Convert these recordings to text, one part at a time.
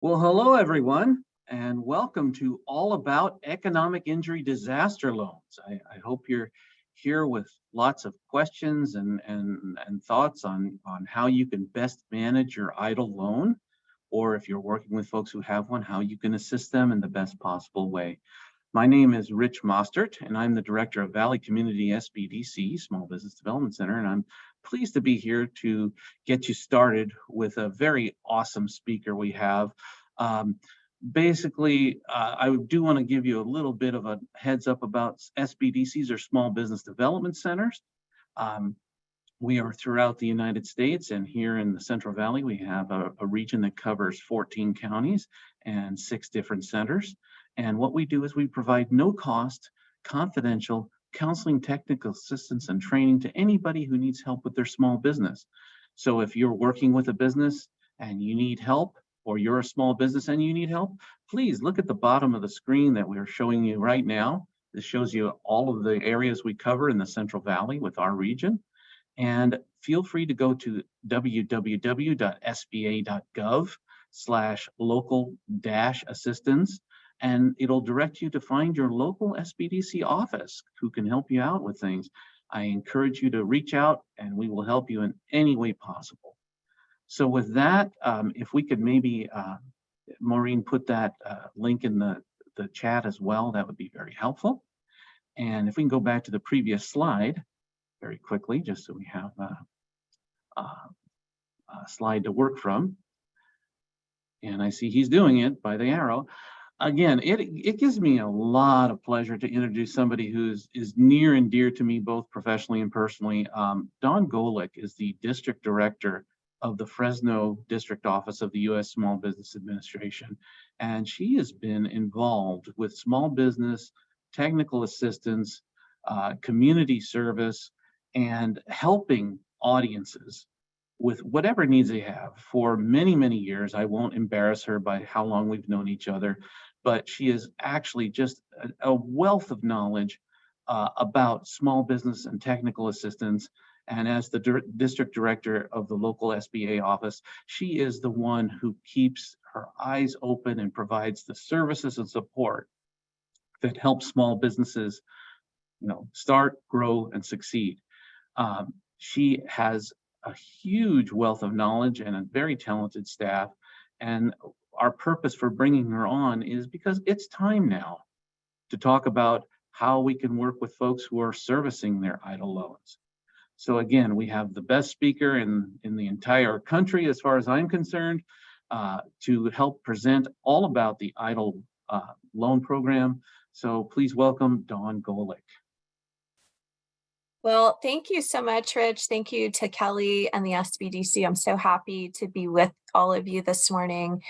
Well, hello, everyone, and welcome to All About Economic Injury Disaster Loans. I hope you're here with lots of questions and thoughts on how you can best manage your EIDL loan, or if you're working with folks who have one, how you can assist them in the best possible way. My name is Rich Mostert, and I'm the Director of Valley Community SBDC, Small Business Development Center, and I'm pleased to be here to get you started with a very awesome speaker we have. Basically, I do want to give you a little bit of a heads up about SBDCs, or Small Business Development Centers. We are throughout the United States, and here in the Central Valley, we have a region that covers 14 counties and 6 different centers. And what we do is we provide no cost, confidential counseling, technical assistance, and training to anybody who needs help with their small business. So if you're working with a business and you need help, or you're a small business and you need help, please look at the bottom of the screen that we're showing you right now. This shows you all of the areas we cover in the Central Valley with our region. And feel free to go to www.sba.gov/local-assistance, and it'll direct you to find your local SBDC office who can help you out with things. I encourage you to reach out, and we will help you in any way possible. So with that, if we could maybe, Maureen, put that link in the chat as well, that would be very helpful. And if we can go back to the previous slide very quickly, just so we have a slide to work from. And I see he's doing it by the arrow. Again, it gives me a lot of pleasure to introduce somebody who is near and dear to me, both professionally and personally. Dawn Golik is the District Director of the Fresno District Office of the U.S. Small Business Administration. And she has been involved with small business, technical assistance, community service, and helping audiences with whatever needs they have for many, many years. I won't embarrass her by how long we've known each other, but she is actually just a wealth of knowledge about small business and technical assistance. And as the district director of the local SBA office, she is the one who keeps her eyes open and provides the services and support that help small businesses, start, grow, and succeed. She has a huge wealth of knowledge and a very talented staff. And our purpose for bringing her on is because it's time now to talk about how we can work with folks who are servicing their EIDL loans. So again, we have the best speaker in the entire country, as far as I'm concerned, to help present all about the EIDL loan program. So please welcome Dawn Golik. Well, thank you so much, Rich. Thank you to Kelly and the SBDC. I'm so happy to be with all of you this morning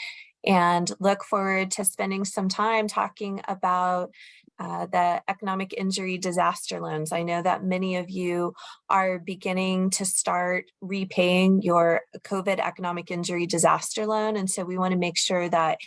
and look forward to spending some time talking about the economic injury disaster loans. I know that many of you are beginning to start repaying your COVID economic injury disaster loan. And so we want to make sure that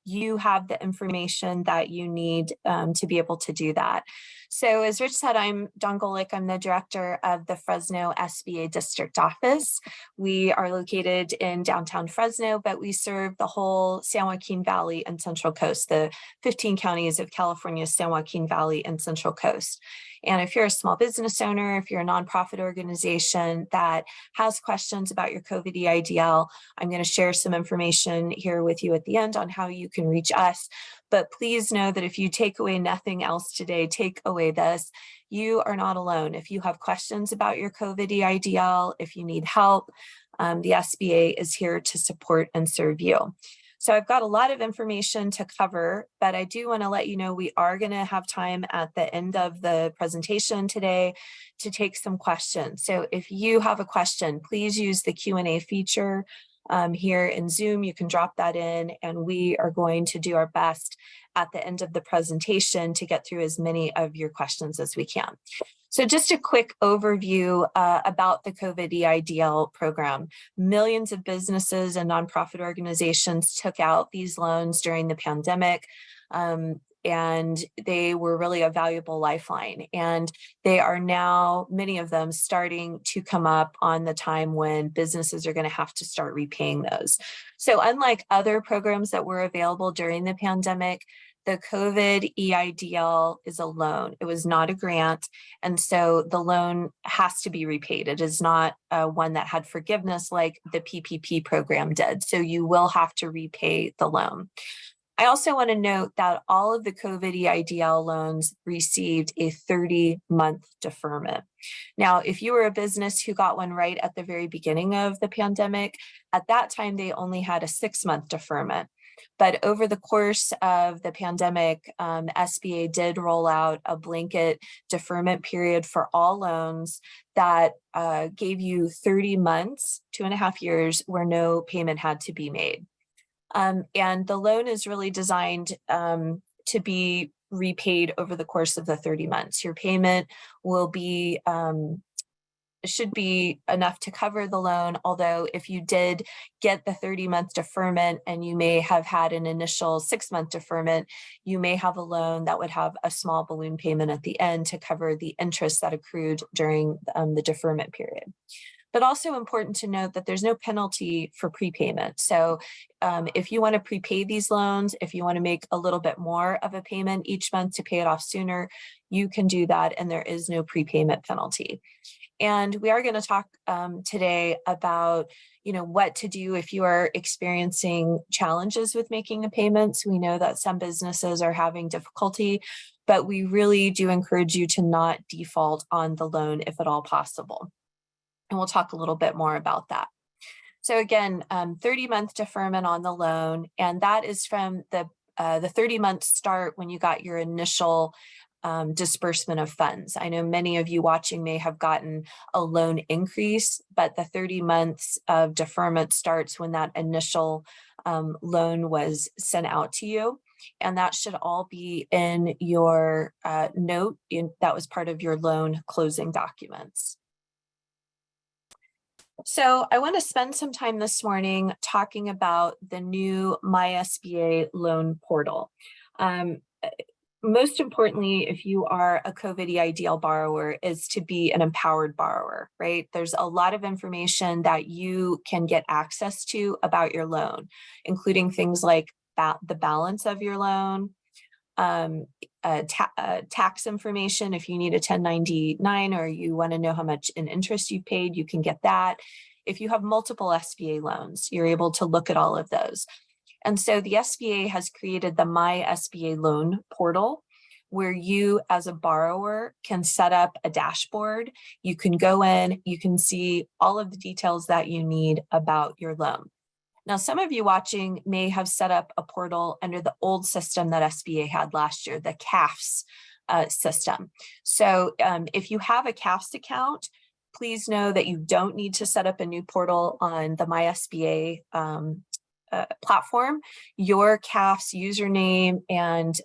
you have the information that you need to be able to do that. So as Rich said, I'm Dawn Golik. I'm the director of the Fresno SBA District Office. We are located in downtown Fresno, but we serve the whole San Joaquin Valley and Central Coast, the 15 counties of California's San Joaquin Valley and Central Coast. And if you're a small business owner, if you're a nonprofit organization that has questions about your COVID EIDL, I'm going to share some information here with you at the end on how you can reach us. But please know that if you take away nothing else today, take away this. You are not alone. If you have questions about your COVID EIDL, if you need help, the SBA is here to support and serve you. So I've got a lot of information to cover, but I do want to let you know we are going to have time at the end of the presentation today to take some questions. So if you have a question, please use the Q&A feature here in Zoom. You can drop that in, and we are going to do our best at the end of the presentation to get through as many of your questions as we can. So just a quick overview about the COVID EIDL program. Millions of businesses and nonprofit organizations took out these loans during the pandemic. and they were really a valuable lifeline. And they are now, many of them, starting to come up on the time when businesses are going to have to start repaying those. So unlike other programs that were available during the pandemic, the COVID EIDL is a loan. It was not a grant. And so the loan has to be repaid. It is not one that had forgiveness like the PPP program did. So you will have to repay the loan. I also want to note that all of the COVID EIDL loans received a 30-month deferment. Now, if you were a business who got one right at the very beginning of the pandemic, at that time, they only had a 6-month deferment. But over the course of the pandemic, SBA did roll out a blanket deferment period for all loans that gave you 30 months, 2.5 years, where no payment had to be made. And the loan is really designed to be repaid over the course of the 30 months. Your payment will be should be enough to cover the loan, although if you did get the 30-month deferment and you may have had an initial 6-month deferment, you may have a loan that would have a small balloon payment at the end to cover the interest that accrued during the deferment period. But also important to note that there's no penalty for prepayment. So if you want to prepay these loans, if you want to make a little bit more of a payment each month to pay it off sooner, you can do that, and there is no prepayment penalty. And we are going to talk today about, what to do if you are experiencing challenges with making a payment. We know that some businesses are having difficulty, but we really do encourage you to not default on the loan if at all possible. And we'll talk a little bit more about that. So again, 30-month deferment on the loan, and that is from the 30-month start when you got your initial disbursement of funds. I know many of you watching may have gotten a loan increase, but the 30 months of deferment starts when that initial loan was sent out to you. And that should all be in your note that was part of your loan closing documents. So I want to spend some time this morning talking about the new MYSBA Loan Portal. Most importantly, if you are a COVID EIDL borrower, is to be an empowered borrower, right? There's a lot of information that you can get access to about your loan, including things like the balance of your loan, tax information. If you need a 1099 or you want to know how much in interest you paid, you can get that. If you have multiple SBA loans, you're able to look at all of those. And so the SBA has created the MYSBA Loan Portal, where you as a borrower can set up a dashboard. You can go in, you can see all of the details that you need about your loan. Now, some of you watching may have set up a portal under the old system that SBA had last year, the CAFS system. So if you have a CAFS account, please know that you don't need to set up a new portal on the MYSBA platform. Your CAFS username and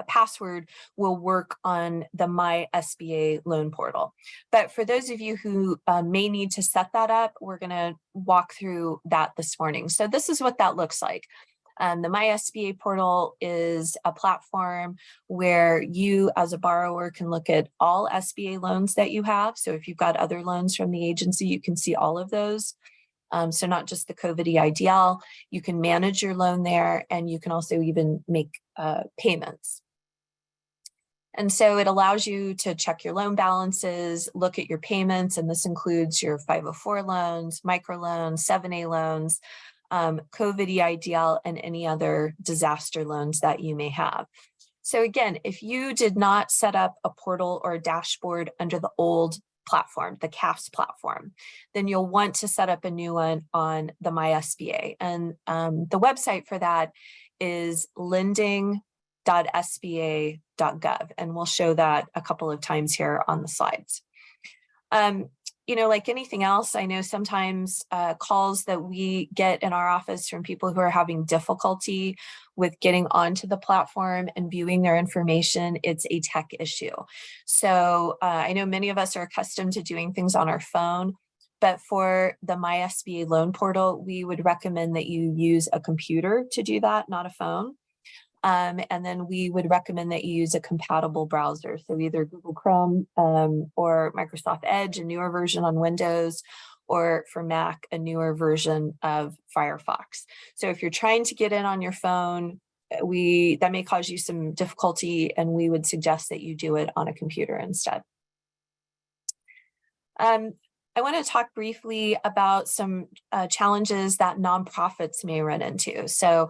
password will work on the MYSBA Loan Portal. But for those of you who may need to set that up, we're going to walk through that this morning. So this is what that looks like. The MYSBA portal is a platform where you as a borrower can look at all SBA loans that you have. So if you've got other loans from the agency, you can see all of those. So not just the COVID EIDL, you can manage your loan there, and you can also even make payments. And so it allows you to check your loan balances, look at your payments, and this includes your 504 loans, microloans, 7A loans, COVID EIDL, and any other disaster loans that you may have. So again, if you did not set up a portal or a dashboard under the old platform, the CAFS platform, then you'll want to set up a new one on the MYSBA. And the website for that is lending.sba.gov. And we'll show that a couple of times here on the slides. Like anything else, I know sometimes calls that we get in our office from people who are having difficulty with getting onto the platform and viewing their information, it's a tech issue. So I know many of us are accustomed to doing things on our phone, but for the MYSBA Loan Portal, we would recommend that you use a computer to do that, not a phone. And then we would recommend that you use a compatible browser. So either Google Chrome or Microsoft Edge, a newer version on Windows, or for Mac, a newer version of Firefox. So if you're trying to get in on your phone, that may cause you some difficulty, and we would suggest that you do it on a computer instead. I want to talk briefly about some challenges that nonprofits may run into. So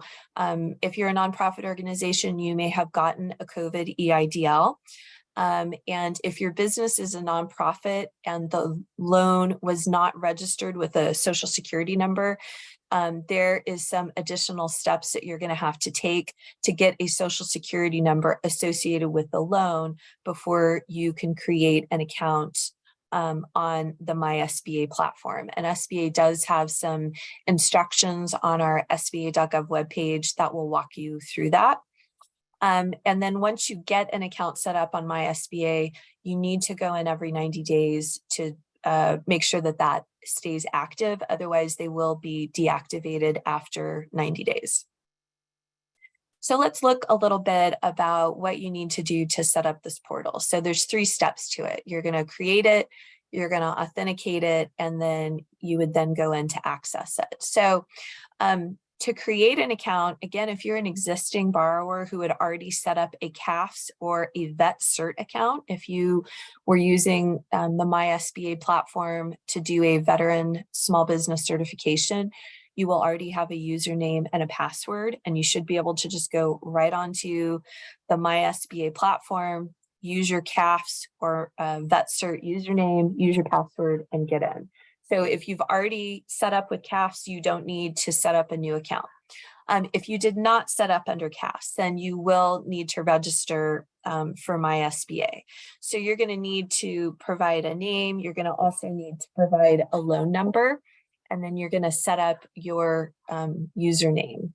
if you're a nonprofit organization, you may have gotten a COVID EIDL. And if your business is a nonprofit and the loan was not registered with a social security number, there is some additional steps that you're going to have to take to get a social security number associated with the loan before you can create an account on the MySBA platform. And SBA does have some instructions on our sba.gov webpage that will walk you through that. And then once you get an account set up on MySBA, you need to go in every 90 days to make sure that that stays active. Otherwise, they will be deactivated after 90 days. So let's look a little bit about what you need to do to set up this portal. So there's 3 steps to it. You're going to create it, you're going to authenticate it, and then you would then go in to access it. So to create an account, again, if you're an existing borrower who had already set up a CAFS or a Vet Cert account, if you were using the MySBA platform to do a veteran small business certification, you will already have a username and a password, and you should be able to just go right onto the MySBA platform, use your CAFS or Vet Cert username, use your password, and get in. So if you've already set up with CAFS, you don't need to set up a new account. If you did not set up under CAFS, then you will need to register for MySBA. So you're going to need to provide a name. You're going to also need to provide a loan number, and then you're going to set up your username.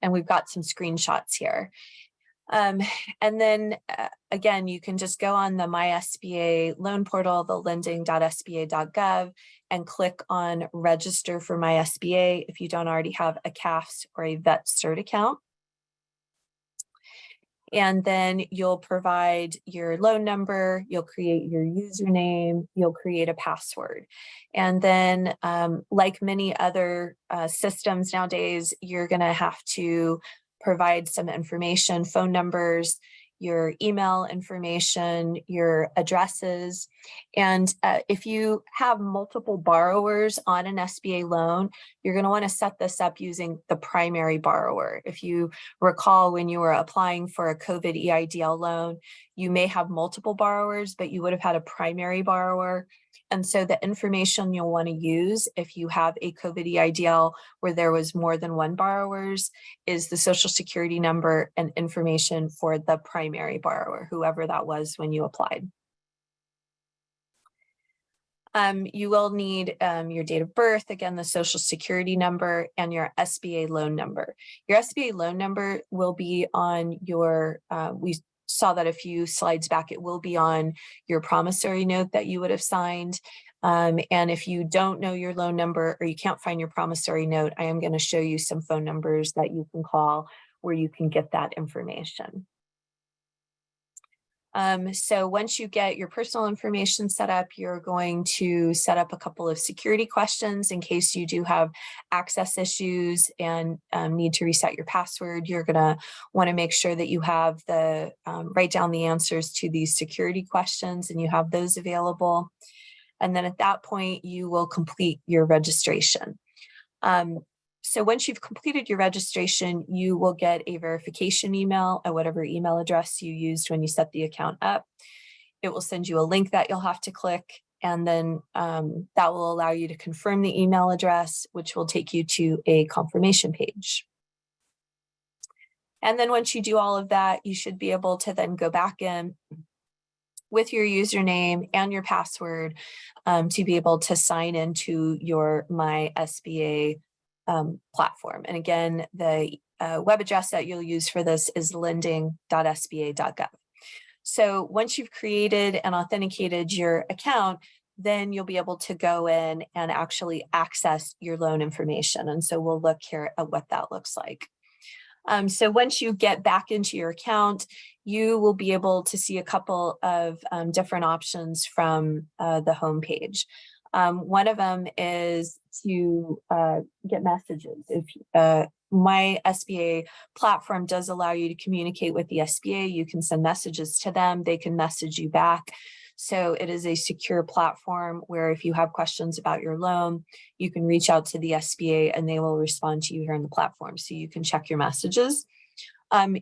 And we've got some screenshots here. And then again, you can just go on the MySBA Loan Portal, the lending.sba.gov, and click on Register for MySBA if you don't already have a CAFS or a Vet Cert account. And then you'll provide your loan number, you'll create your username, you'll create a password. And then like many other systems nowadays, you're going to have to provide some information, phone numbers, your email information, your addresses. And if you have multiple borrowers on an SBA loan, you're going to want to set this up using the primary borrower. If you recall, when you were applying for a COVID EIDL loan, you may have multiple borrowers, but you would have had a primary borrower. And so the information you'll want to use if you have a COVID EIDL where there was more than one borrowers is the social security number and information for the primary borrower, whoever that was when you applied. You will need your date of birth, again, the social security number, and your SBA loan number. Your SBA loan number will be on your, we saw that a few slides back, it will be on your promissory note that you would have signed. And if you don't know your loan number or you can't find your promissory note, I am going to show you some phone numbers that you can call where you can get that information. So once you get your personal information set up, you're going to set up a couple of security questions in case you do have access issues and need to reset your password. You're going to want to make sure that you have the write down the answers to these security questions and you have those available. And then at that point, you will complete your registration. So once you've completed your registration, you will get a verification email at whatever email address you used when you set the account up. It will send you a link that you'll have to click, and then that will allow you to confirm the email address, which will take you to a confirmation page. And then once you do all of that, you should be able to then go back in with your username and your password to be able to sign into your MySBA platform. And again, the web address that you'll use for this is lending.sba.gov. So once you've created and authenticated your account, then you'll be able to go in and actually access your loan information. And so we'll look here at what that looks like. So once you get back into your account, you will be able to see a couple of different options from the home page. One of them is to get messages. If my SBA platform does allow you to communicate with the SBA, you can send messages to them, they can message you back. So it is a secure platform where if you have questions about your loan, you can reach out to the SBA and they will respond to you here on the platform. So you can check your messages.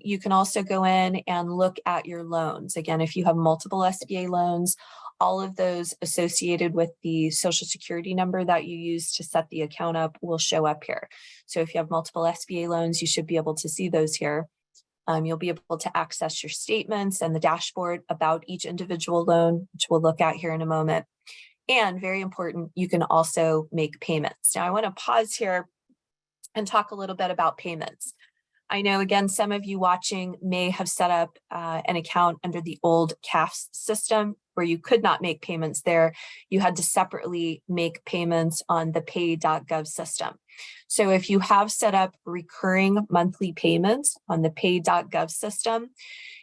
You can also go in and look at your loans. Again, if you have multiple SBA loans, all of those associated with the Social Security number that you use to set the account up will show up here. So if you have multiple SBA loans, you should be able to see those here. You'll be able to access your statements and the dashboard about each individual loan, which we'll look at here in a moment. And very important, you can also make payments. Now I want to pause here and talk a little bit about payments. I know, again, some of you watching may have set up an account under the old CAFS system where you could not make payments there. You had to separately make payments on the pay.gov system. So if you have set up recurring monthly payments on the pay.gov system,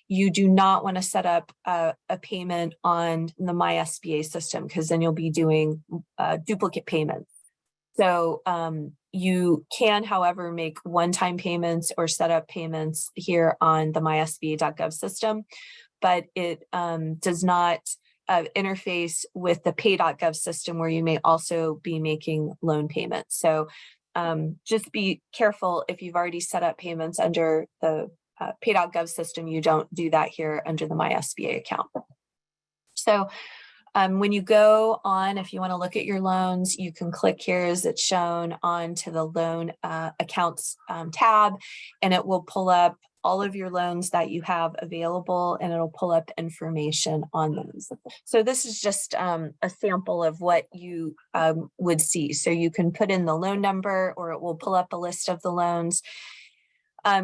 you do not want to set up a payment on the MYSBA system because then you'll be doing duplicate payments. So you can, however, make one-time payments or set up payments here on the mysba.gov system, but it does not interface with the pay.gov system where you may also be making loan payments. So just be careful if you've already set up payments under the pay.gov system, you don't do that here under the MySBA account. So when you go on, if you want to look at your loans, you can click here as it's shown onto the loan accounts tab, and it will pull up all of your loans that you have available, and it'll pull up information on those. So this is just a sample of what you would see. So you can put in the loan number, or it will pull up a list of the loans.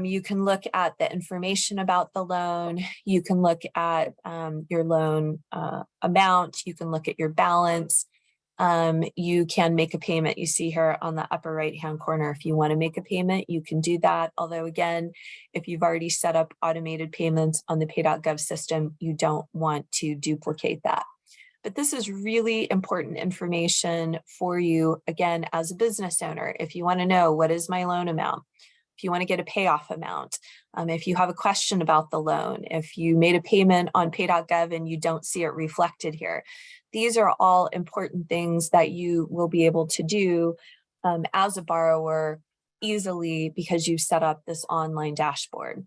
You can look at the information about the loan. You can look at your loan amount. You can look at your balance. You can make a payment. You see here on the upper right-hand corner, if you want to make a payment, you can do that. Although again, if you've already set up automated payments on the pay.gov system, you don't want to duplicate that. But this is really important information for you, again, as a business owner. If you want to know what is my loan amount, if you want to get a payoff amount, if you have a question about the loan, if you made a payment on pay.gov and you don't see it reflected here, these are all important things that you will be able to do as a borrower easily because you've set up this online dashboard.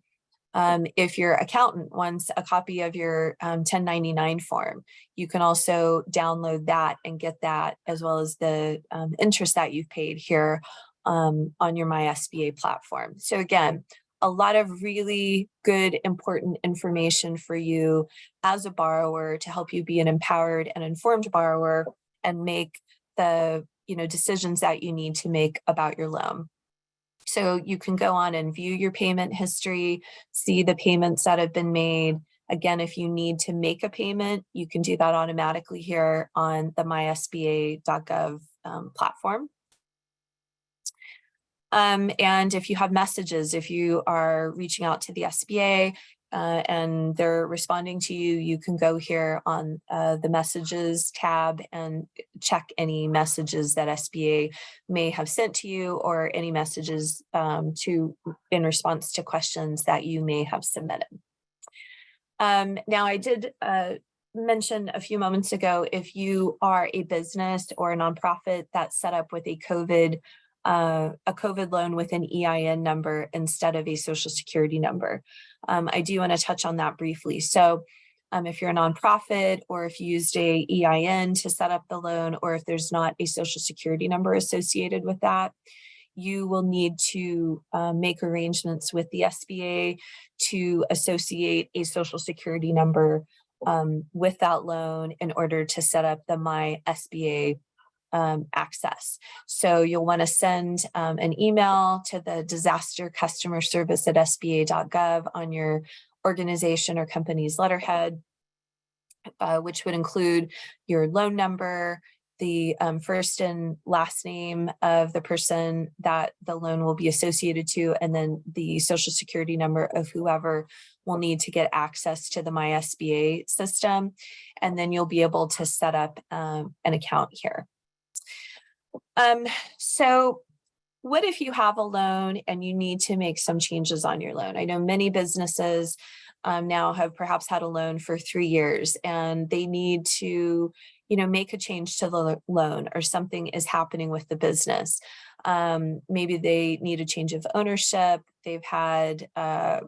If your accountant wants a copy of your 1099 form, you can also download that and get that, as well as the interest that you've paid here on your MySBA platform. So again, a lot of really good, important information for you as a borrower to help you be an empowered and informed borrower and make the decisions that you need to make about your loan. So you can go on and view your payment history, see the payments that have been made. Again, if you need to make a payment, you can do that automatically here on the mysba.gov platform. And if you have messages, if you are reaching out to the SBA and they're responding to you, you can go here on the messages tab and check any messages that SBA may have sent to you, or any messages in response to questions that you may have submitted. Now, I did mention a few moments ago, if you are a business or a nonprofit that's set up with a COVID loan with an EIN number instead of a Social Security number. I do want to touch on that briefly. So if you're a nonprofit, or if you used a EIN to set up the loan, or if there's not a Social Security number associated with that, you will need to make arrangements with the SBA to associate a Social Security number with that loan in order to set up the MySBA access. So you'll want to send an email to the disaster customer service at sba.gov on your organization or company's letterhead, which would include your loan number, the first and last name of the person that the loan will be associated to, and then the social security number of whoever will need to get access to the MYSBA system. And then you'll be able to set up an account here. So what if you have a loan and you need to make some changes on your loan? I know many businesses now have perhaps had a loan for 3 years, and they need to, make a change to the loan, or something is happening with the business. Maybe they need a change of ownership. They've had a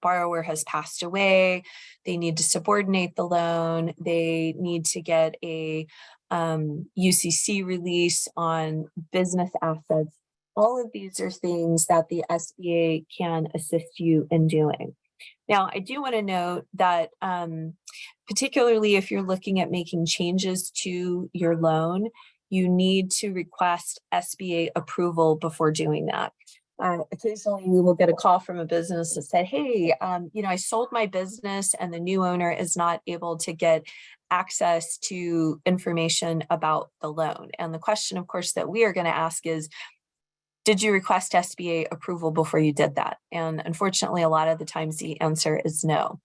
borrower has passed away. They need to subordinate the loan. They need to get a UCC release on business assets. All of these are things that the SBA can assist you in doing. Now, I do want to note that particularly if you're looking at making changes to your loan, you need to request SBA approval before doing that. Occasionally we will get a call from a business that said, hey, I sold my business and the new owner is not able to get access to information about the loan. And the question, of course, that we are going to ask is, did you request SBA approval before you did that? And unfortunately, a lot of the times the answer is no.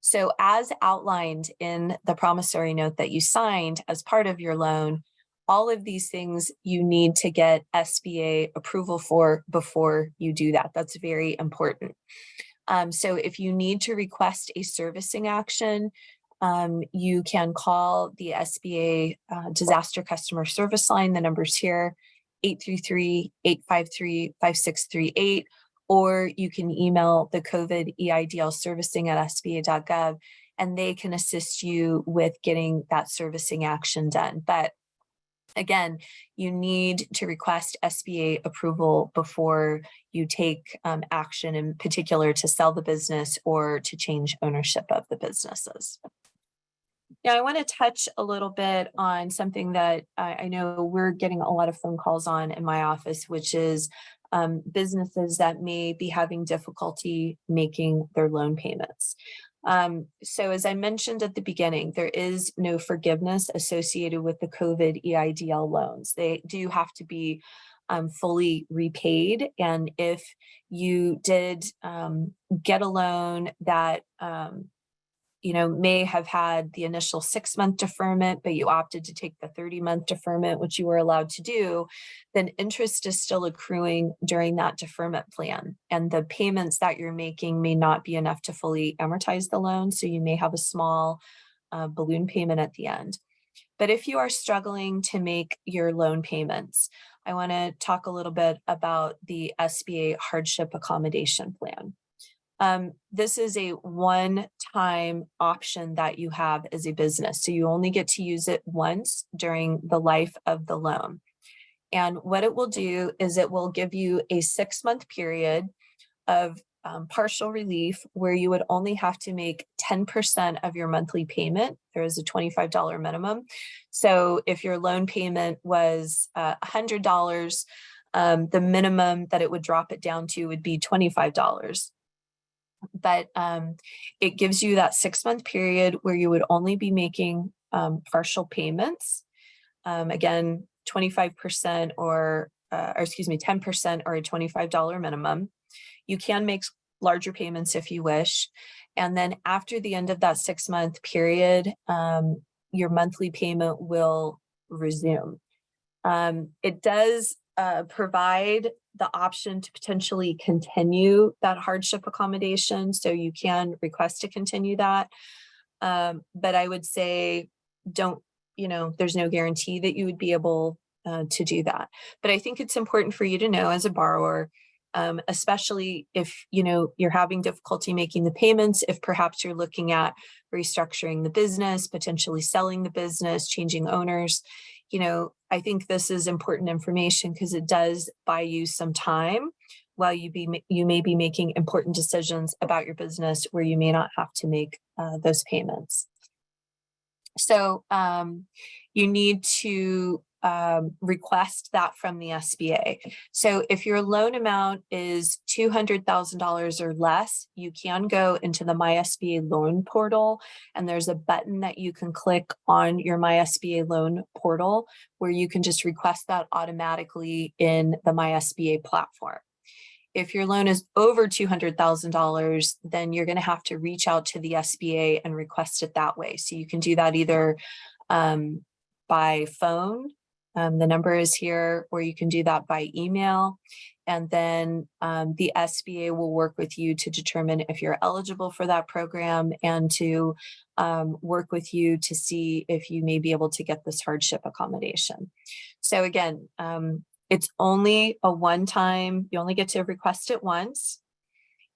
So as outlined in the promissory note that you signed as part of your loan, all of these things you need to get SBA approval for before you do that. That's very important. So if you need to request a servicing action, you can call the SBA Disaster Customer Service Line. The number's here, 833-853-5638, or you can email the COVID EIDL servicing at sba.gov, and they can assist you with getting that servicing action done. But again, you need to request SBA approval before you take action, in particular to sell the business or to change ownership of the businesses. Now, I want to touch a little bit on something that I know we're getting a lot of phone calls on in my office, which is businesses that may be having difficulty making their loan payments. So as I mentioned at the beginning, there is no forgiveness associated with the COVID EIDL loans. They do have to be fully repaid. And if you did get a loan that may have had the initial 6-month deferment, but you opted to take the 30-month deferment, which you were allowed to do, then interest is still accruing during that deferment plan. And the payments that you're making may not be enough to fully amortize the loan. So you may have a small balloon payment at the end. But if you are struggling to make your loan payments, I want to talk a little bit about the SBA Hardship Accommodation Plan. This is a one-time option that you have as a business. So you only get to use it once during the life of the loan. And what it will do is it will give you a 6-month period of partial relief where you would only have to make 10% of your monthly payment. There is a $25 minimum. So if your loan payment was $100, the minimum that it would drop it down to would be $25. But it gives you that 6-month period where you would only be making partial payments. Again, 25% or 10% or a $25 minimum. You can make larger payments if you wish. And then after the end of that 6-month period, your monthly payment will resume. It does provide the option to potentially continue that hardship accommodation. So you can request to continue that. But I would say there's no guarantee that you would be able to do that. But I think it's important for you to know as a borrower, especially if you're having difficulty making the payments, if perhaps you're looking at restructuring the business, potentially selling the business, changing owners. I think this is important information because it does buy you some time while you may be making important decisions about your business where you may not have to make those payments. So you need to request that from the SBA. So if your loan amount is $200,000 or less, you can go into the MYSBA Loan Portal, and there's a button that you can click on your MYSBA Loan Portal where you can just request that automatically in the MYSBA platform. If your loan is over $200,000, then you're going to have to reach out to the SBA and request it that way. So you can do that either by phone, the number is here, or you can do that by email. And then the SBA will work with you to determine if you're eligible for that program and to work with you to see if you may be able to get this hardship accommodation. So again, it's only a one-time, you only get to request it once,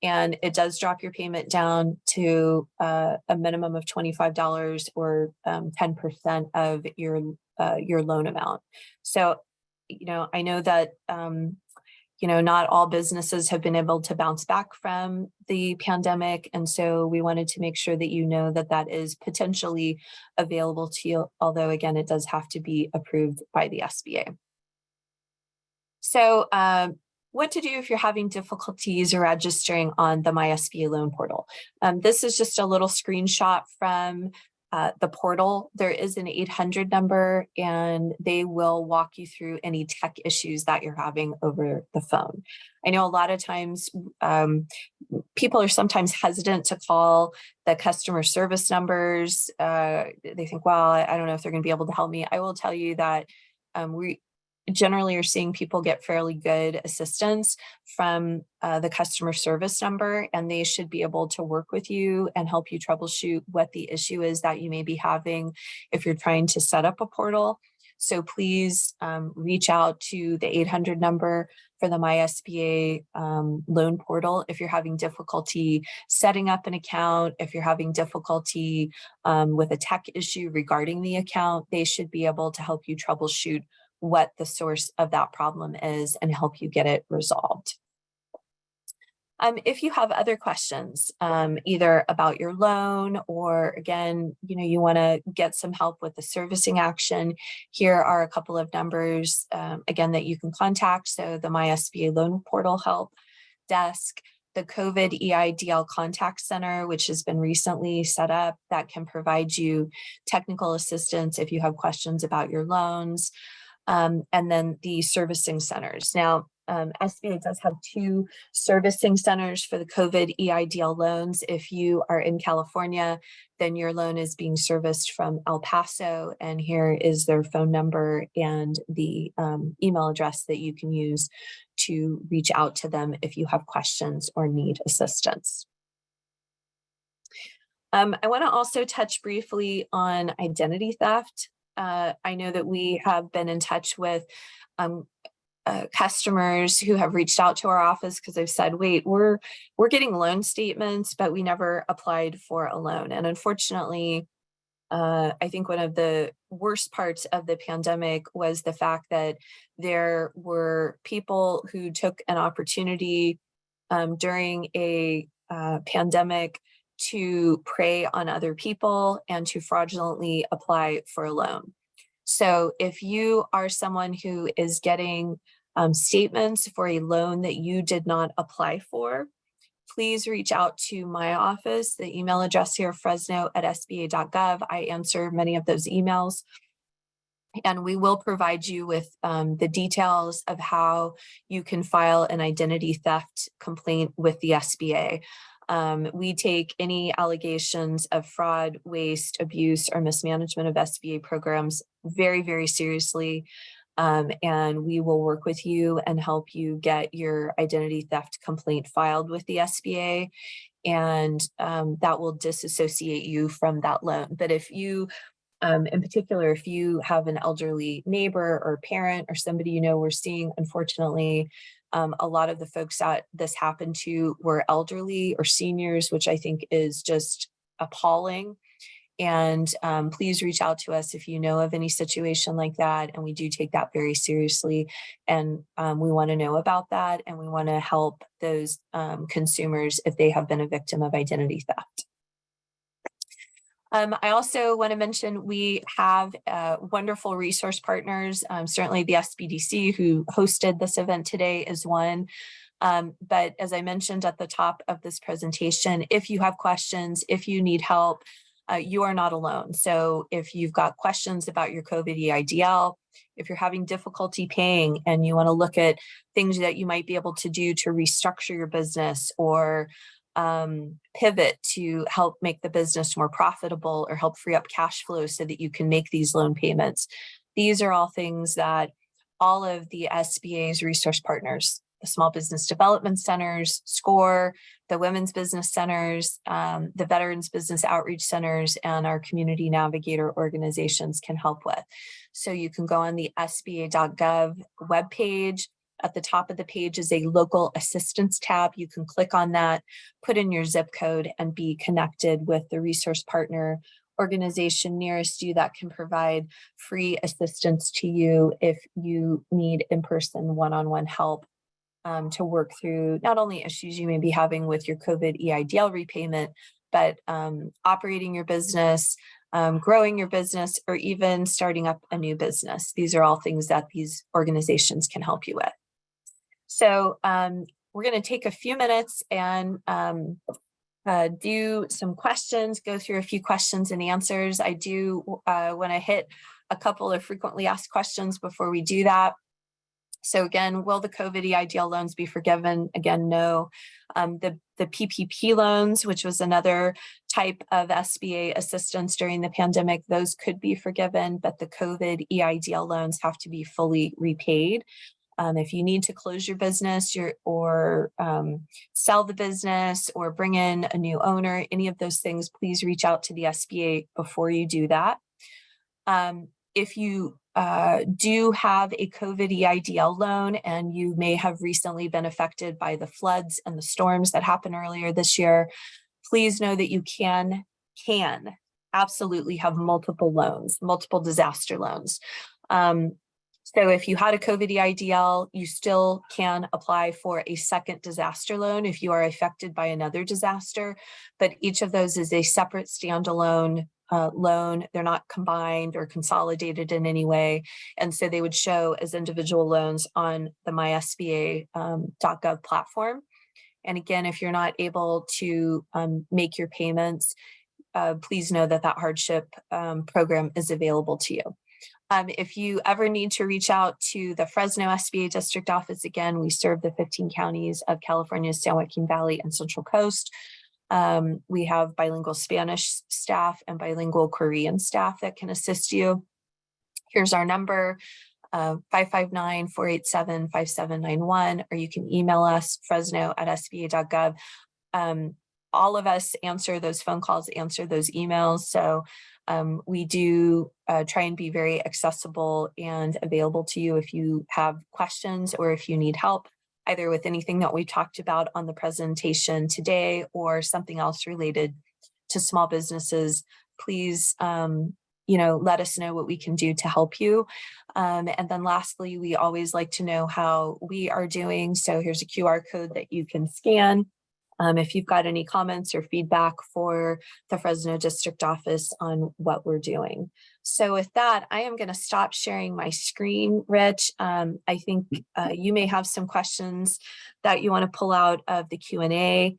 and it does drop your payment down to a minimum of $25 or 10% of your loan amount. So, I know that, not all businesses have been able to bounce back from the pandemic. And so we wanted to make sure that you know that that is potentially available to you, although again, it does have to be approved by the SBA. So what to do if you're having difficulties registering on the MYSBA Loan Portal. This is just a little screenshot from the portal. There is an 800 number, and they will walk you through any tech issues that you're having over the phone. I know a lot of times people are sometimes hesitant to call the customer service numbers. They think, well, I don't know if they're going to be able to help me. I will tell you that we generally are seeing people get fairly good assistance from the customer service number, and they should be able to work with you and help you troubleshoot what the issue is that you may be having if you're trying to set up a portal. So please reach out to the 800 number for the MYSBA Loan Portal if you're having difficulty setting up an account. If you're having difficulty with a tech issue regarding the account, they should be able to help you troubleshoot what the source of that problem is and help you get it resolved. If you have other questions, either about your loan or again, you want to get some help with the servicing action, here are a couple of numbers, again, that you can contact. So the MYSBA Loan Portal Help Desk, the COVID EIDL Contact Center, which has been recently set up, that can provide you technical assistance if you have questions about your loans. And then the servicing centers. Now, SBA does have 2 servicing centers for the COVID EIDL loans. If you are in California, then your loan is being serviced from El Paso, and here is their phone number and the email address that you can use to reach out to them if you have questions or need assistance. I want to also touch briefly on identity theft. I know that we have been in touch with customers who have reached out to our office because they've said, wait, we're getting loan statements, but we never applied for a loan. And unfortunately, I think one of the worst parts of the pandemic was the fact that there were people who took an opportunity during a pandemic to prey on other people and to fraudulently apply for a loan. So if you are someone who is getting statements for a loan that you did not apply for, please reach out to my office. The email address here, fresno@sba.gov. I answer many of those emails, and we will provide you with the details of how you can file an identity theft complaint with the SBA. We take any allegations of fraud, waste, abuse, or mismanagement of SBA programs very, very seriously. And we will work with you and help you get your identity theft complaint filed with the SBA. And that will disassociate you from that loan. But if you, in particular, if you have an elderly neighbor or parent or somebody we're seeing, unfortunately, a lot of the folks that this happened to were elderly or seniors, which I think is just appalling. And please reach out to us if you know of any situation like that. And we do take that very seriously. And we want to know about that. And we want to help those consumers if they have been a victim of identity theft. I also want to mention we have wonderful resource partners. Certainly the SBDC, who hosted this event today, is one. But as I mentioned at the top of this presentation, if you have questions, if you need help, you are not alone. So if you've got questions about your COVID EIDL, if you're having difficulty paying and you want to look at things that you might be able to do to restructure your business or pivot to help make the business more profitable or help free up cash flow so that you can make these loan payments, these are all things that all of the SBA's resource partners, the Small Business Development Centers, SCORE, the Women's Business Centers, the Veterans Business Outreach Centers, and our Community Navigator organizations can help with. So you can go on the SBA.gov webpage. At the top of the page is a local assistance tab. You can click on that, put in your zip code, and be connected with the resource partner organization nearest you that can provide free assistance to you if you need in-person one-on-one help to work through not only issues you may be having with your COVID EIDL repayment, but operating your business, growing your business, or even starting up a new business. These are all things that these organizations can help you with. So we're going to take a few minutes and do some questions, go through a few questions and answers. I do want to hit a couple of frequently asked questions before we do that. So again, will the COVID EIDL loans be forgiven? Again, no. The PPP loans, which was another type of SBA assistance during the pandemic, those could be forgiven, but the COVID EIDL loans have to be fully repaid. If you need to close your business or sell the business or bring in a new owner, any of those things, please reach out to the SBA before you do that. If you do have a COVID EIDL loan and you may have recently been affected by the floods and the storms that happened earlier this year, please know that you can absolutely have multiple loans, multiple disaster loans. So if you had a COVID EIDL, you still can apply for a second disaster loan if you are affected by another disaster, but each of those is a separate standalone loan. They're not combined or consolidated in any way. And so they would show as individual loans on the MYSBA.gov platform. And again, if you're not able to make your payments, please know that that hardship program is available to you. If you ever need to reach out to the Fresno SBA district office, again, we serve the 15 counties of California's San Joaquin Valley and Central Coast. We have bilingual Spanish staff and bilingual Korean staff that can assist you. Here's our number, 559-487-5791, or you can email us, fresno@sba.gov. All of us answer those phone calls, answer those emails. So we do try and be very accessible and available to you if you have questions or if you need help, either with anything that we talked about on the presentation today or something else related to small businesses. Please, let us know what we can do to help you. And then lastly, we always like to know how we are doing. So here's a QR code that you can scan. If you've got any comments or feedback for the Fresno district office on what we're doing. So with that, I am going to stop sharing my screen, Rich. I think you may have some questions that you want to pull out of the Q&A.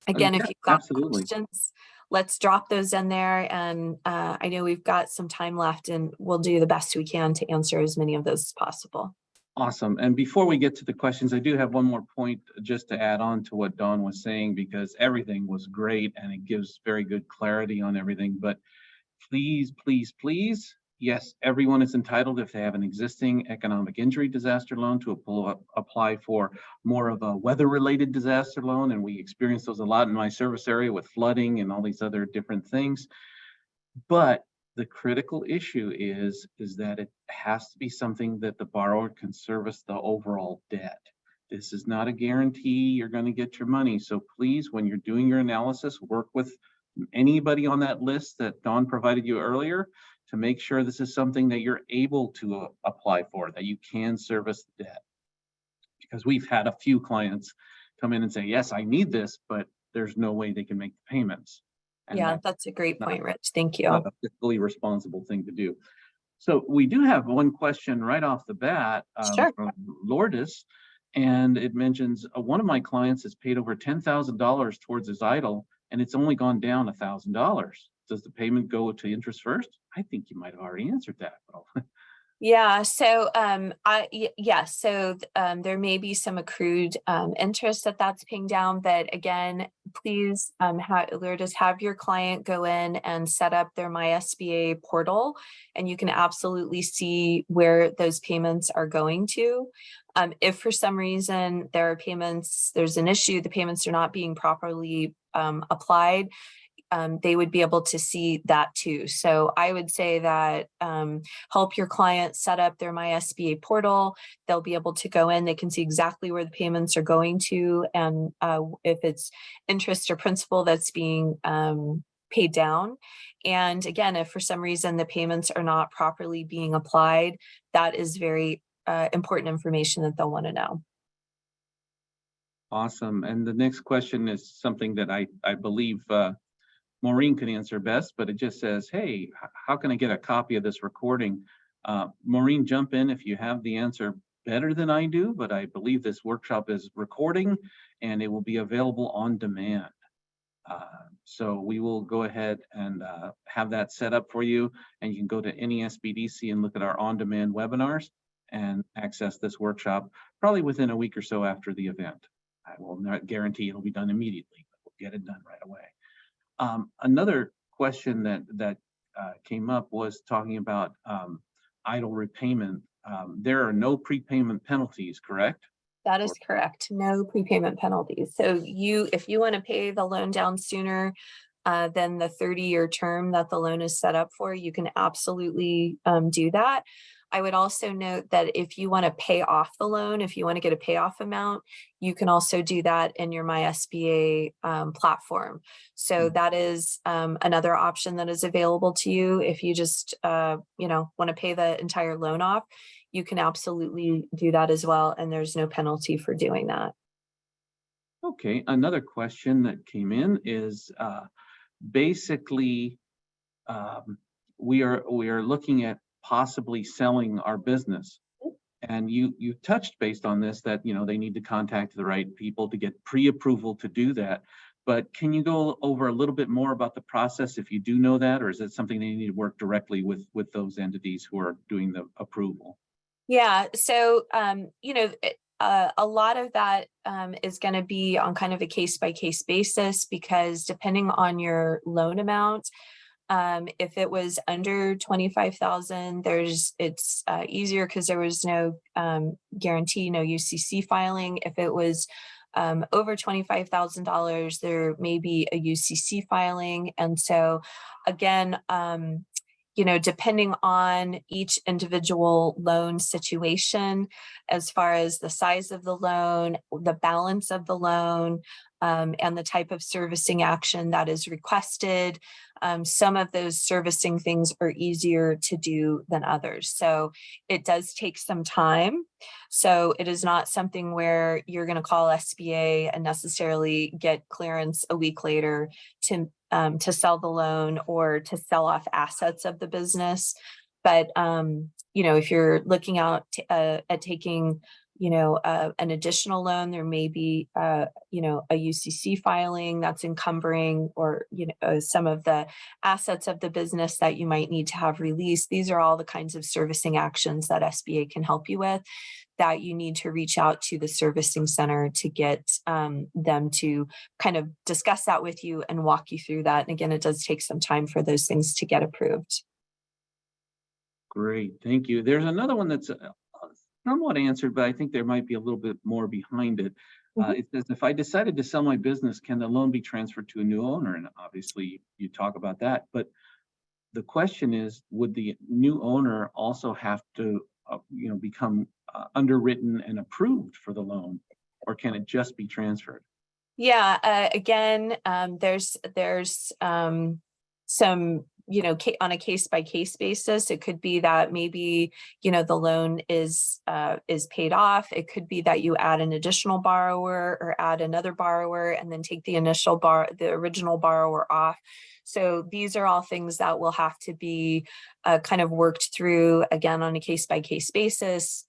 Again, if you've got questions, let's drop those in there. And I know we've got some time left and we'll do the best we can to answer as many of those as possible. Awesome. And before we get to the questions, I do have one more point just to add on to what Dawn was saying, because everything was great and it gives very good clarity on everything. But please, please, please, yes, everyone is entitled, if they have an existing economic injury disaster loan, to apply for more of a weather-related disaster loan. And we experience those a lot in my service area with flooding and all these other different things. But the critical issue is that it has to be something that the borrower can service the overall debt. This is not a guarantee you're going to get your money. So please, when you're doing your analysis, work with anybody on that list that Dawn provided you earlier to make sure this is something that you're able to apply for, that you can service the debt. Because we've had a few clients come in and say, yes, I need this, but there's no way they can make the payments. And Yeah, that's that's a great not point, Rich. Thank you. a fiscally responsible thing to do. So we do have one question right off the bat Sure. from Lourdes, and it mentions one of my clients has paid over $10,000 towards his EIDL, and it's only gone down $1,000. Does the payment go to interest first? I think you might have already answered that. Yeah, so yes, so there may be some accrued interest that's paying down, but again, please Lourdes, have your client go in and set up their MYSBA portal, and you can absolutely see where those payments are going to. If for some reason there are payments, there's an issue, the payments are not being properly applied, they would be able to see that too. So I would say that help your client set up their MYSBA portal. They'll be able to go in, they can see exactly where the payments are going to, and if it's interest or principal that's being paid down. And again, if for some reason the payments are not properly being applied, that is very important information that they'll want to know. Awesome. And the next question is something that I believe Maureen can answer best, but it just says, hey, how can I get a copy of this recording? Maureen, jump in if you have the answer better than I do, but I believe this workshop is recording and it will be available on demand. So we will go ahead and have that set up for you, and you can go to any SBDC and look at our on-demand webinars and access this workshop probably within a week or so after the event. I will not guarantee it'll be done immediately, but we'll get it done right away. Another question that came up was talking about EIDL repayment. There are no prepayment penalties, correct? That is correct. No prepayment penalties. So if you want to pay the loan down sooner than the 30-year term that the loan is set up for, you can absolutely do that. I would also note that if you want to pay off the loan, if you want to get a payoff amount, you can also do that in your MYSBA platform. So that is another option that is available to you. If you just want to pay the entire loan off, you can absolutely do that as well, and there's no penalty for doing that. Okay, another question that came in is basically we are looking at possibly selling our business, and you touched based on this that they need to contact the right people to get pre-approval to do that. But can you go over a little bit more about the process if you do know that, or is it something they need to work directly with those entities who are doing the approval? Yeah, so a lot of that is going to be on kind of a case-by-case basis, because depending on your loan amount, if it was under 25,000, it's easier because there was no guarantee, no UCC filing. If it was over $25,000, there may be a UCC filing. And so again, depending on each individual loan situation, as far as the size of the loan, the balance of the loan, and the type of servicing action that is requested, some of those servicing things are easier to do than others. So it does take some time. So it is not something where you're going to call SBA and necessarily get clearance a week later to sell the loan or to sell off assets of the business. But if you're looking out at taking an additional loan, there may be a UCC filing that's encumbering, or some of the assets of the business that you might need to have released. These are all the kinds of servicing actions that SBA can help you with, that you need to reach out to the servicing center to get them to kind of discuss that with you and walk you through that. And again, it does take some time for those things to get approved. Great, thank you. There's another one that's somewhat answered, but I think there might be a little bit more behind it. It says, if I decided to sell my business, can the loan be transferred to a new owner? And obviously you talk about that, but the question is, would the new owner also have to become underwritten and approved for the loan, or can it just be transferred? Yeah, again, there's some on a case-by-case basis. It could be that maybe, the loan is paid off. It could be that you add an additional borrower or add another borrower and then take the original borrower off. So these are all things that will have to be kind of worked through again on a case-by-case basis.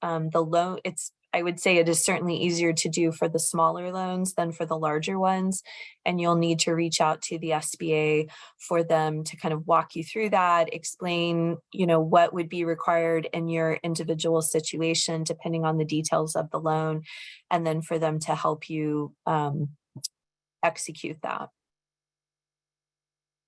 I would say it is certainly easier to do for the smaller loans than for the larger ones. And you'll need to reach out to the SBA for them to kind of walk you through that, explain, what would be required in your individual situation, depending on the details of the loan, and then for them to help you execute that.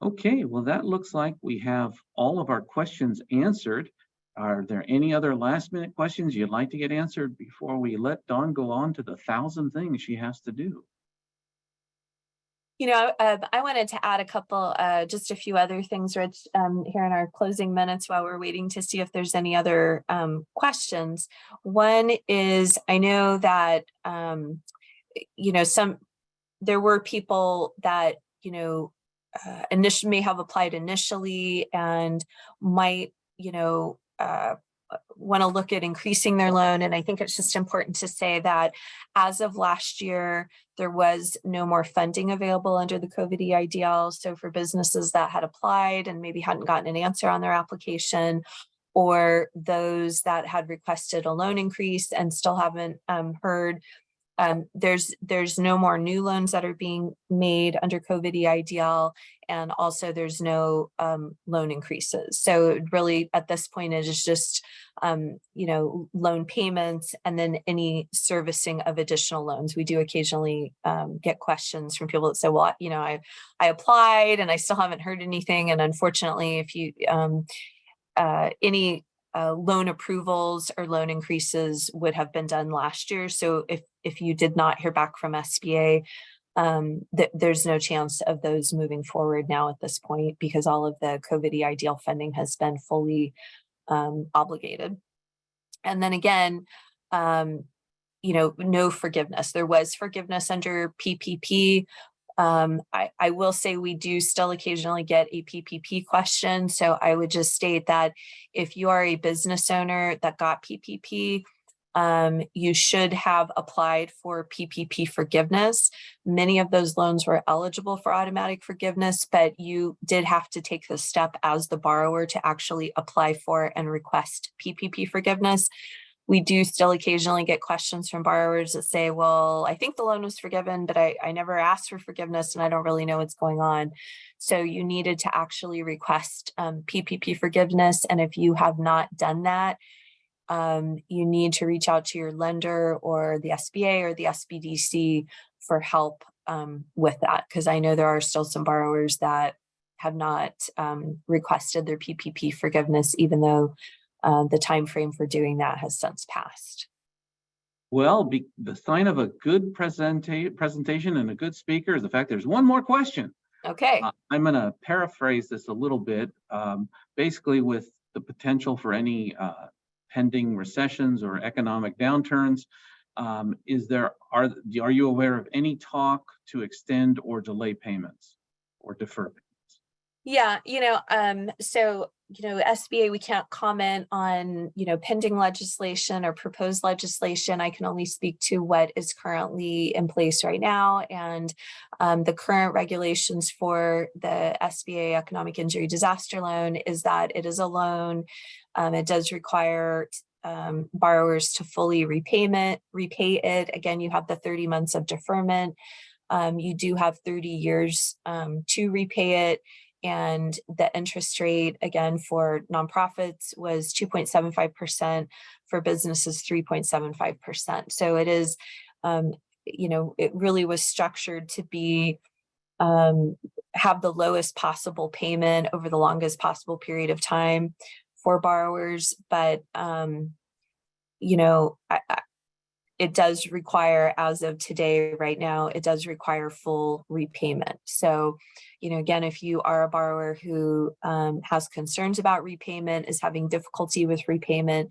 Okay, well, that looks like we have all of our questions answered. Are there any other last minute questions you'd like to get answered before we let Dawn go on to the 1,000 things she has to do? I wanted to add a couple, just a few other things, Rich, here in our closing minutes while we're waiting to see if there's any other questions. One is, I know that, there were people that, initially may have applied initially and might, want to look at increasing their loan. And I think it's just important to say that as of last year, there was no more funding available under the COVID EIDL. So for businesses that had applied and maybe hadn't gotten an answer on their application, or those that had requested a loan increase and still haven't heard, there's no more new loans that are being made under COVID EIDL, and also there's no loan increases. So really at this point it is just loan payments and then any servicing of additional loans. We do occasionally get questions from people that say, well, I applied and I still haven't heard anything. And unfortunately, if you any loan approvals or loan increases would have been done last year. So if you did not hear back from SBA, there's no chance of those moving forward now at this point, because all of the COVID EIDL funding has been fully obligated. And then again, no forgiveness. There was forgiveness under PPP. I will say we do still occasionally get a PPP question. So I would just state that if you are a business owner that got PPP, you should have applied for PPP forgiveness. Many of those loans were eligible for automatic forgiveness, but you did have to take the step as the borrower to actually apply for and request PPP forgiveness. We do still occasionally get questions from borrowers that say, well, I think the loan was forgiven, but I never asked for forgiveness and I don't really know what's going on. So you needed to actually request PPP forgiveness. And if you have not done that, you need to reach out to your lender or the SBA or the SBDC for help with that. Because I know there are still some borrowers that have not requested their PPP forgiveness, even though the time frame for doing that has since passed. Well, the sign of a good presentation and a good speaker is the fact there's one more question. Okay. I'm going to paraphrase this a little bit. Basically, with the potential for any pending recessions or economic downturns, are you aware of any talk to extend or delay payments or defer payments? Yeah, so SBA, we can't comment on, pending legislation or proposed legislation. I can only speak to what is currently in place right now. And the current regulations for the SBA Economic Injury Disaster Loan is that it is a loan. It does require borrowers to fully repay it. Again, you have the 30 months of deferment. You do have 30 years to repay it. And the interest rate, again, for nonprofits was 2.75%, for businesses 3.75%. So it is, it really was structured to be, have the lowest possible payment over the longest possible period of time for borrowers. But, it does require, as of today, right now, it does require full repayment. So, again, if you are a borrower who has concerns about repayment, is having difficulty with repayment,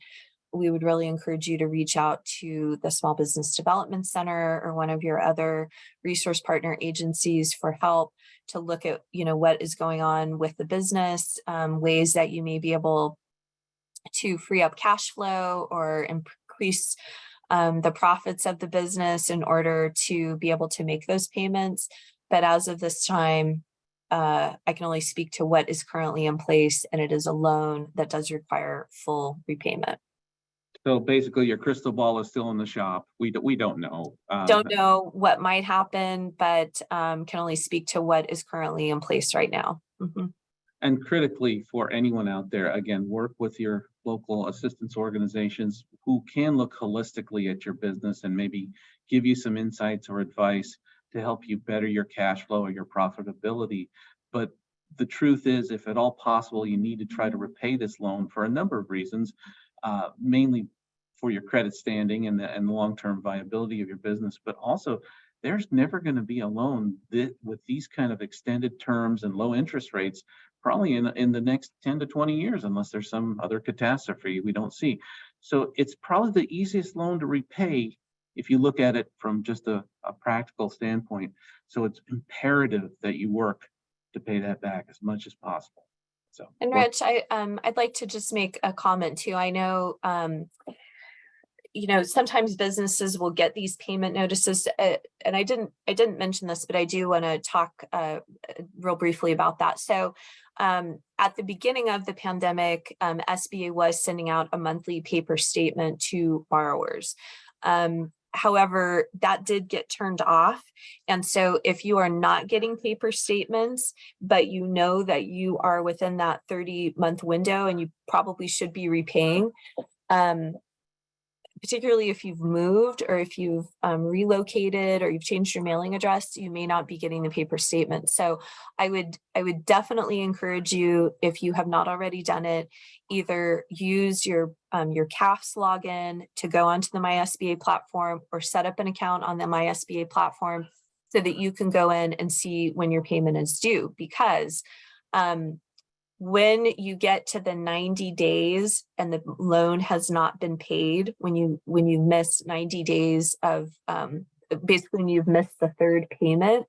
we would really encourage you to reach out to the Small Business Development Center or one of your other resource partner agencies for help to look at, what is going on with the business, ways that you may be able to free up cash flow or increase the profits of the business in order to be able to make those payments. But as of this time, I can only speak to what is currently in place, and it is a loan that does require full repayment. So basically, your crystal ball is still in the shop. We don't know. Don't know what might happen, but can only speak to what is currently in place right now. Mhm. And critically, for anyone out there, again, work with your local assistance organizations who can look holistically at your business and maybe give you some insights or advice to help you better your cash flow or your profitability. But the truth is, if at all possible, you need to try to repay this loan for a number of reasons, mainly for your credit standing and the long-term viability of your business, but also there's never going to be a loan that with these kind of extended terms and low interest rates probably in the next 10 to 20 years, unless there's some other catastrophe we don't see. So it's probably the easiest loan to repay if you look at it from just a practical standpoint. So it's imperative that you work to pay that back as much as possible. So, And Rich, I'd like to just make a comment too. I know, sometimes businesses will get these payment notices, and I didn't mention this, but I do want to talk real briefly about that. So at the beginning of the pandemic, SBA was sending out a monthly paper statement to borrowers. However, that did get turned off. And so if you are not getting paper statements, but you know that you are within that 30-month window and you probably should be repaying, particularly if you've moved or if you've relocated or you've changed your mailing address, you may not be getting the paper statement. So I would definitely encourage you, if you have not already done it, either use your CAFS login to go onto the MySBA platform or set up an account on the MySBA platform so that you can go in and see when your payment is due. Because when you get to the 90 days and the loan has not been paid, when you miss 90 days of basically when you've missed the third payment,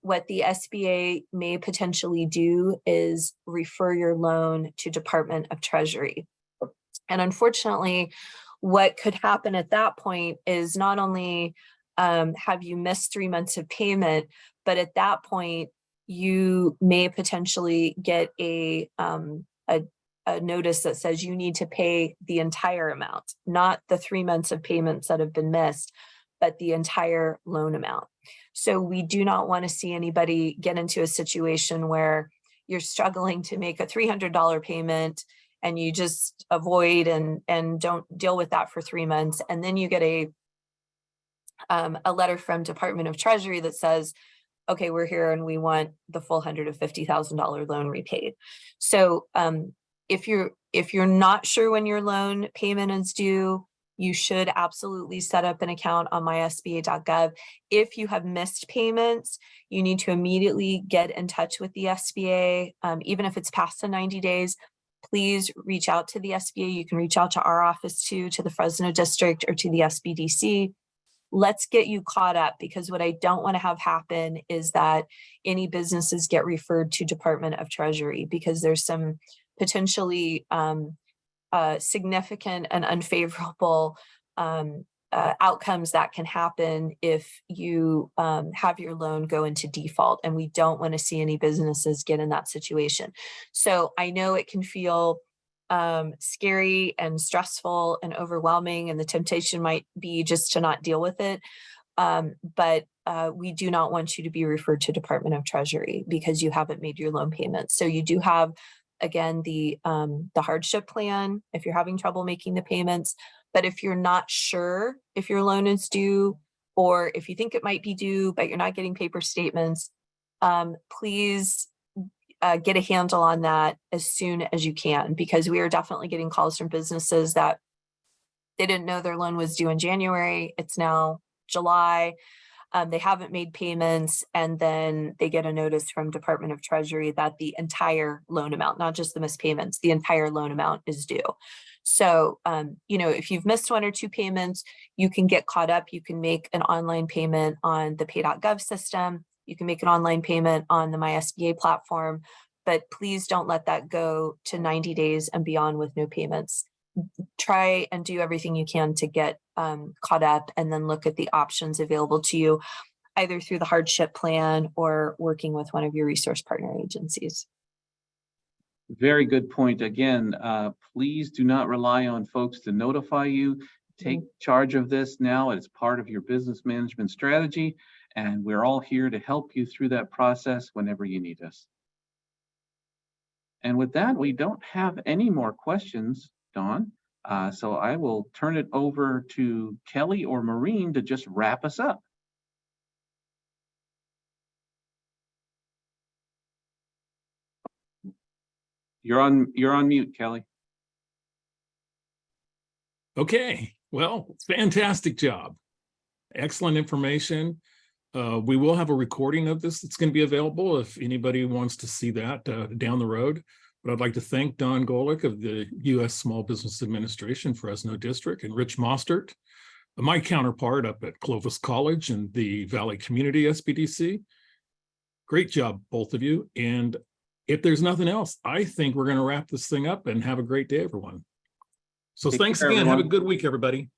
what the SBA may potentially do is refer your loan to Department of Treasury. And unfortunately, what could happen at that point is not only have you missed 3 months of payment, but at that point, you may potentially get a notice that says you need to pay the entire amount, not the 3 months of payments that have been missed, but the entire loan amount. So we do not want to see anybody get into a situation where you're struggling to make a $300 payment and you just avoid and don't deal with that for 3 months. And then you get a letter from Department of Treasury that says, okay, we're here and we want the full $150,000 loan repaid. So if you're not sure when your loan payment is due, you should absolutely set up an account on mysba.gov. If you have missed payments, you need to immediately get in touch with the SBA. Even if it's past the 90 days, please reach out to the SBA. You can reach out to our office too, to the Fresno district or to the SBDC. Let's get you caught up, because what I don't want to have happen is that any businesses get referred to Department of Treasury, because there's some potentially significant and unfavorable outcomes that can happen if you have your loan go into default, and we don't want to see any businesses get in that situation. So I know it can feel scary and stressful and overwhelming, and the temptation might be just to not deal with it. But we do not want you to be referred to Department of Treasury because you haven't made your loan payments. So you do have, again, the hardship plan if you're having trouble making the payments. But if you're not sure if your loan is due, or if you think it might be due, but you're not getting paper statements, please get a handle on that as soon as you can, because we are definitely getting calls from businesses that they didn't know their loan was due in January. It's now July. they haven't made payments, and then they get a notice from Department of Treasury that the entire loan amount, not just the missed payments, the entire loan amount is due. So, you know, if you've missed 1 or 2 payments, you can get caught up. You can make an online payment on the pay.gov system. You can make an online payment on the MYSBA platform, but please don't let that go to 90 days and beyond with no payments. Try and do everything you can to get caught up, and then look at the options available to you, either through the hardship plan or working with one of your resource partner agencies. Very good point. Again, please do not rely on folks to notify you. Take charge of this now. It's part of your business management strategy, and we're all here to help you through that process whenever you need us. And with that, we don't have any more questions, Dawn. So I will turn it over to Kelly or Maureen to just wrap us up. You're on mute, Kelly. Okay, well, fantastic job. Excellent information. We will have a recording of this that's going to be available if anybody wants to see that down the road. But I'd like to thank Don Golik of the U.S. Small Business Administration, Fresno District, and Rich Mostert, my counterpart up at Clovis College and the Valley Community SBDC. Great job, both of you. And if there's nothing else, I think we're going to wrap this thing up and have a great day, everyone. So thanks again. Have a good week, everybody.